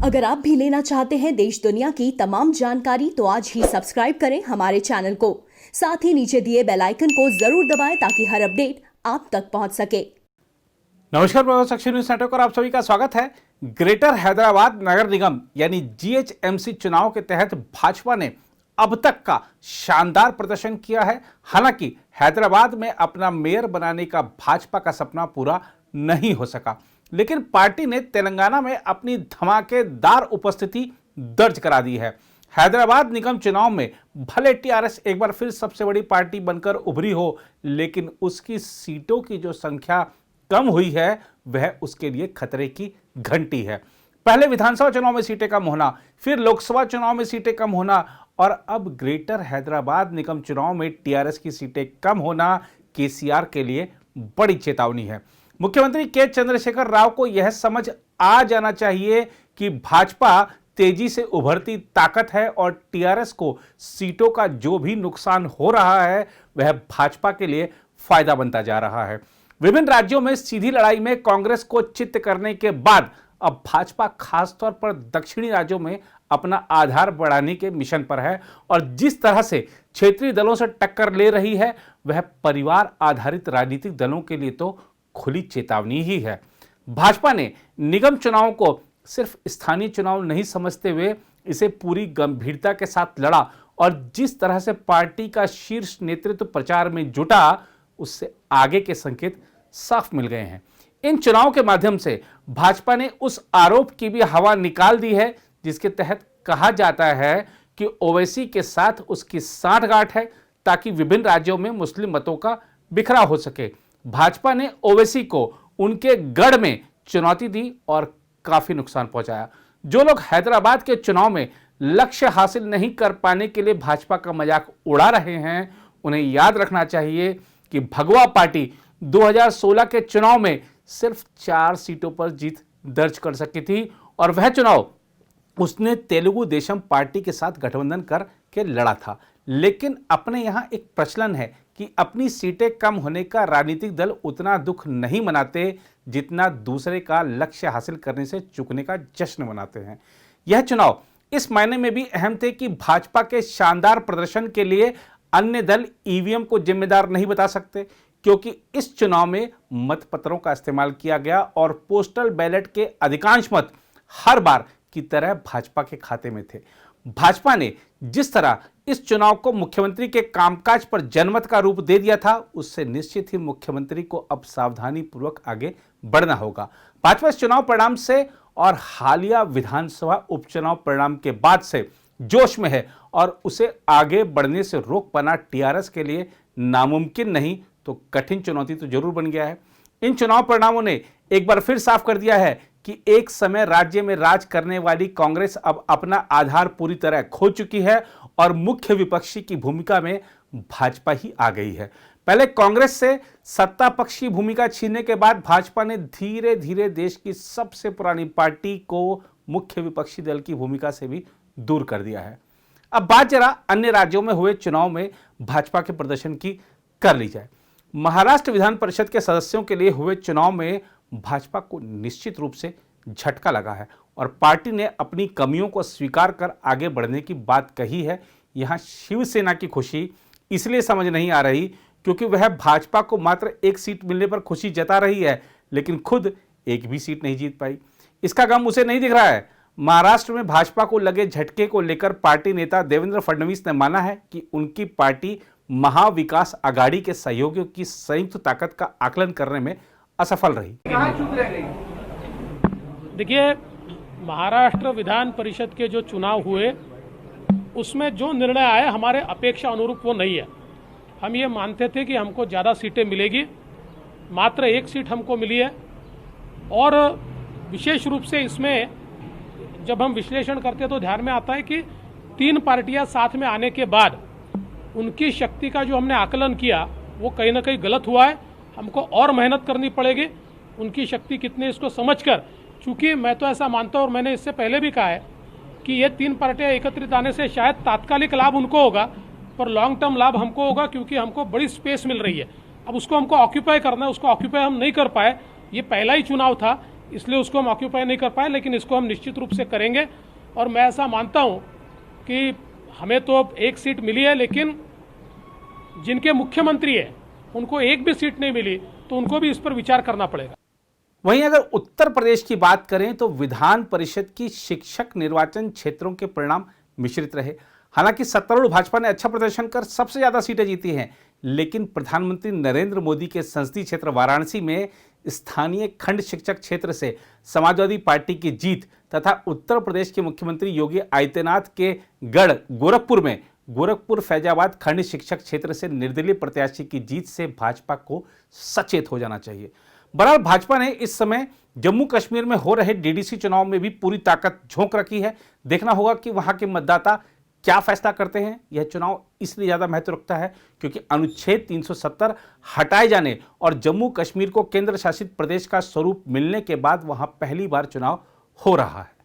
अगर आप भी लेना चाहते हैं देश दुनिया की तमाम जानकारी तो आज ही सब्सक्राइब करें हमारे चैनल को। साथ ही नीचे दिए बेल आइकन को जरूर दबाएं ताकि हर अपडेट आप तक पहुंच सके। नमस्कार, प्रभावशक्ति न्यूज नेटवर्क पर आप सभी का स्वागत है। ग्रेटर हैदराबाद नगर निगम यानी जीएचएमसी चुनाव के तहत भाजपा ने अब तक का शानदार प्रदर्शन किया है। हालांकि हैदराबाद में अपना मेयर बनाने का भाजपा का सपना पूरा नहीं हो सका, लेकिन पार्टी ने तेलंगाना में अपनी धमाकेदार उपस्थिति दर्ज करा दी है। हैदराबाद निगम चुनाव में भले टीआरएस एक बार फिर सबसे बड़ी पार्टी बनकर उभरी हो, लेकिन उसकी सीटों की जो संख्या कम हुई है वह उसके लिए खतरे की घंटी है। पहले विधानसभा चुनाव में सीटें कम होना, फिर लोकसभा चुनाव में सीटें कम होना और अब ग्रेटर हैदराबाद निगम चुनाव में टीआरएस की सीटें कम होना केसीआर के लिए बड़ी चेतावनी है। मुख्यमंत्री के चंद्रशेखर राव को यह समझ आ जाना चाहिए कि भाजपा तेजी से उभरती ताकत है और टीआरएस को सीटों का जो भी नुकसान हो रहा है वह भाजपा के लिए फायदा बनता जा रहा है। विभिन्न राज्यों में सीधी लड़ाई में कांग्रेस को चित्त करने के बाद अब भाजपा खासतौर पर दक्षिणी राज्यों में अपना आधार बढ़ाने के मिशन पर है और जिस तरह से क्षेत्रीय दलों से टक्कर ले रही है वह परिवार आधारित राजनीतिक दलों के लिए तो खुली चेतावनी ही है। भाजपा ने निगम चुनाव को सिर्फ स्थानीय चुनाव नहीं समझते हुए इसे पूरी गंभीरता के साथ लड़ा और जिस तरह से पार्टी का शीर्ष नेतृत्व प्रचार में जुटा उससे आगे के संकेत साफ मिल गए हैं। इन चुनाव के माध्यम से भाजपा ने उस आरोप की भी हवा निकाल दी है जिसके तहत कहा जाता है कि ओवैसी के साथ उसकी सांठगांठ है ताकि विभिन्न राज्यों में मुस्लिम मतों का बिखराव हो सके। भाजपा ने ओवैसी को उनके गढ़ में चुनौती दी और काफी नुकसान पहुंचाया। जो लोग हैदराबाद के चुनाव में लक्ष्य हासिल नहीं कर पाने के लिए भाजपा का मजाक उड़ा रहे हैं उन्हें याद रखना चाहिए कि भगवा पार्टी 2016 के चुनाव में सिर्फ 4 सीटों पर जीत दर्ज कर सकी थी और वह चुनाव उसने तेलुगु देशम पार्टी के साथ गठबंधन करके लड़ा था। लेकिन अपने यहां एक प्रचलन है कि अपनी सीटें कम होने का राजनीतिक दल उतना दुख नहीं मनाते जितना दूसरे का लक्ष्य हासिल करने से चूकने का जश्न मनाते हैं। यह चुनाव इस मायने में भी अहम थे कि भाजपा के शानदार प्रदर्शन के लिए अन्य दल ईवीएम को जिम्मेदार नहीं बता सकते, क्योंकि इस चुनाव में मतपत्रों का इस्तेमाल किया गया और पोस्टल बैलेट के अधिकांश मत हर बार की तरह भाजपा के खाते में थे। भाजपा ने जिस तरह इस चुनाव को मुख्यमंत्री के कामकाज पर जनमत का रूप दे दिया था उससे निश्चित ही मुख्यमंत्री को अब सावधानी पूर्वक आगे बढ़ना होगा। भाजपा इस चुनाव परिणाम से और हालिया विधानसभा उपचुनाव परिणाम के बाद से जोश में है और उसे आगे बढ़ने से रोक पाना टीआरएस के लिए नामुमकिन नहीं तो कठिन चुनौती तो जरूर बन गया है। इन चुनाव परिणामों ने एक बार फिर साफ कर दिया है कि एक समय राज्य में राज करने वाली कांग्रेस अब अपना आधार पूरी तरह खो चुकी है और मुख्य विपक्षी की भूमिका में भाजपा ही आ गई है। पहले कांग्रेस से सत्ता पक्ष की भूमिका छीनने के बाद भाजपा ने धीरे धीरे देश की सबसे पुरानी पार्टी को मुख्य विपक्षी दल की भूमिका से भी दूर कर दिया है। अब बात जरा अन्य राज्यों में हुए चुनाव में भाजपा के प्रदर्शन की कर ली जाए। महाराष्ट्र विधान परिषद के सदस्यों के लिए हुए चुनाव में भाजपा को निश्चित रूप से झटका लगा है और पार्टी ने अपनी कमियों को स्वीकार कर आगे बढ़ने की बात कही है। यहां शिवसेना की खुशी इसलिए समझ नहीं आ रही क्योंकि वह भाजपा को मात्र एक सीट मिलने पर खुशी जता रही है, लेकिन खुद एक भी सीट नहीं जीत पाई। इसका गम उसे नहीं दिख रहा है। महाराष्ट्र में भाजपा को लगे झटके को लेकर पार्टी नेता देवेंद्र फडणवीस ने माना है कि उनकी पार्टी महाविकास आघाड़ी के सहयोगियों की संयुक्त ताकत का आकलन करने में असफल रही। देखिए, महाराष्ट्र विधान परिषद के जो चुनाव हुए उसमें जो निर्णय आए हमारे अपेक्षा अनुरूप वो नहीं है। हम ये मानते थे कि हमको ज़्यादा सीटें मिलेगी, मात्र 1 सीट हमको मिली है। और विशेष रूप से इसमें जब हम विश्लेषण करते हैं तो ध्यान में आता है कि 3 पार्टियां साथ में आने के बाद उनकी शक्ति का जो हमने आकलन किया वो कहीं ना कहीं गलत हुआ है। हमको और मेहनत करनी पड़ेगी उनकी शक्ति कितनी इसको समझकर, चूँकि मैं तो ऐसा मानता हूँ और मैंने इससे पहले भी कहा है कि ये 3 पार्टियां एकत्रित आने से शायद तात्कालिक लाभ उनको होगा पर लॉन्ग टर्म लाभ हमको होगा, क्योंकि हमको बड़ी स्पेस मिल रही है। अब उसको हमको ऑक्यूपाई करना है, उसको ऑक्यूपाई हम नहीं कर पाए। ये पहला ही चुनाव था इसलिए उसको हम ऑक्यूपाई नहीं कर पाए, लेकिन इसको हम निश्चित रूप से करेंगे। और मैं ऐसा मानता हूँ कि हमें तो अब 1 सीट मिली है, लेकिन जिनके मुख्यमंत्री है उनको 1 भी सीट नहीं मिली तो उनको भी इस पर विचार करना पड़ेगा। वहीं अगर उत्तर प्रदेश की बात करें तो विधान परिषद की शिक्षक निर्वाचन क्षेत्रों के परिणाम मिश्रित रहे। हालांकि सत्तारूढ़ भाजपा ने अच्छा प्रदर्शन कर सबसे ज्यादा सीटें जीती हैं, लेकिन प्रधानमंत्री नरेंद्र मोदी के संसदीय क्षेत्र वाराणसी में स्थानीय खंड शिक्षक क्षेत्र से समाजवादी पार्टी की जीत तथा उत्तर प्रदेश के मुख्यमंत्री योगी आदित्यनाथ के गढ़ गोरखपुर फैजाबाद खंड शिक्षक क्षेत्र से निर्दलीय प्रत्याशी की जीत से भाजपा को सचेत हो जाना चाहिए। बहरहाल भाजपा ने इस समय जम्मू कश्मीर में हो रहे डीडीसी चुनाव में भी पूरी ताकत झोंक रखी है। देखना होगा कि वहां के मतदाता क्या फैसला करते हैं। यह चुनाव इसलिए ज्यादा महत्व रखता है क्योंकि अनुच्छेद 370 हटाए जाने और जम्मू कश्मीर को केंद्र शासित प्रदेश का स्वरूप मिलने के बाद वहां पहली बार चुनाव हो रहा है।